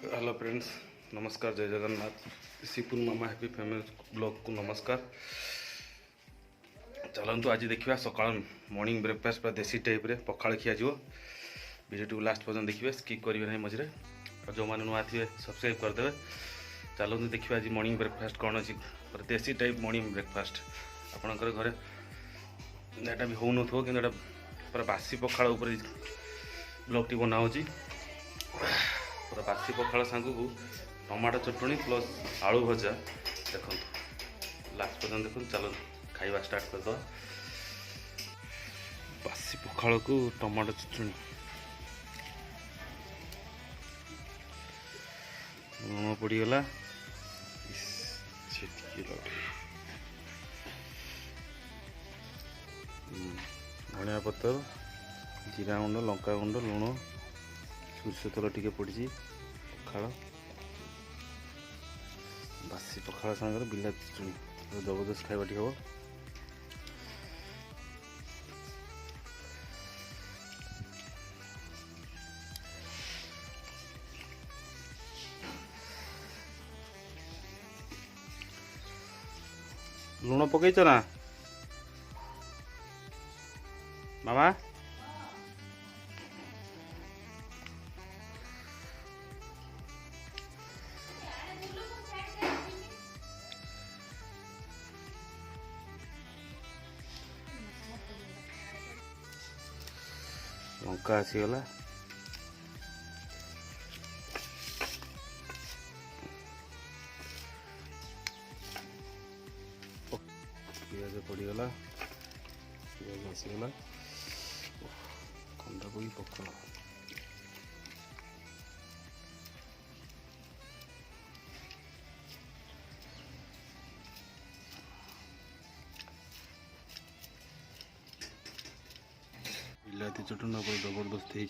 Hello friends, नमस्कार, जय जगन्नाथ। सिपुल मामा happy family blog को नमस्कार। चलतु आज देखा सका मॉर्निंग ब्रेकफास्ट पूरा देसी टाइप रे पखाड़ खिया वीडियो लास्ट पर्यटन देखिए, स्किप करेंगे ना मझे। और जो मैंने नुआ थे सब्सक्राइब करदे। चलतु देखिए आज मॉर्निंग ब्रेकफास्ट कौन अच्छी पूरा देसी टाइप मॉर्निंग ब्रेकफास्ट आपणकर घरे यहाँ भी हो न कि पूरा बासी पखाड़ ब्लॉग टी बनाऊँगी। पूरा बासी पखाड़ सांग को टमाटो चटनी प्लस आलू भजा देखो लास्ट पर्यटन देखो। चलो खाइबा स्टार्ट करद। बासी पखाड़ को टमाटो चटनी लुण पड़गला, धनिया पतर, जीरा गुंड, लंका गुंड, लुण, सोरिष तेल टिके पड़ी पखाड़। बासी पखाड़ सागर बिलाती चटनी जबरदस्त खाइबा हम। लुण पकईच ना मामा? लंका आसीगला, पियाज पड़गला, पियाज आसीगला, कंदा कोई पकड़ बिलाती चटनी जबरदस्त है।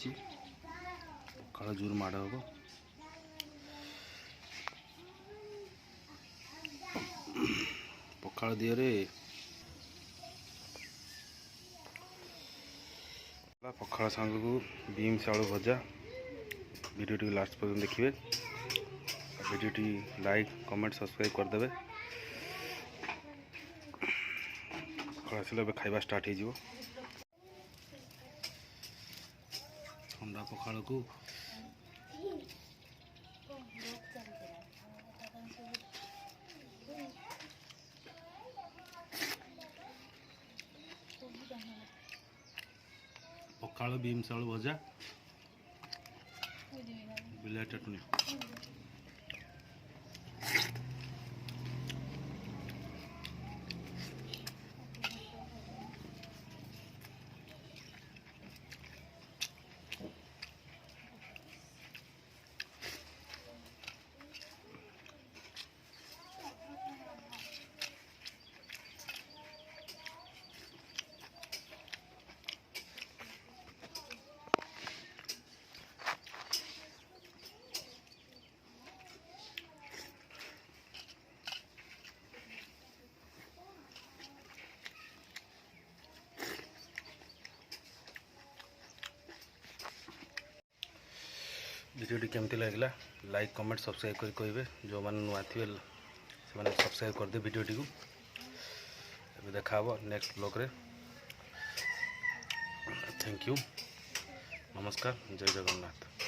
पखाड़ जोर माड़ हम। पखाड़ दिहरे पखाड़ सांग को बीन्स आलू भजा। वीडियो टी लास्ट पर्यटन देखिए। Video T like comment subscribe करदे। पखाड़ आसला खाइबा स्टार्ट हो। ठंडा पखाड़ को पखाड़ बीन्स आलू भजा बिला चटनी। वीडियो केमती लगे लाइक कमेंट सब्सक्राइब कर कहे। जो मैंने नुआ थे से सब्सक्राइब करदे वीडियो टी को। देखा नेक्स्ट ब्लॉग रे। थैंक यू, नमस्कार, जय जगन्नाथ।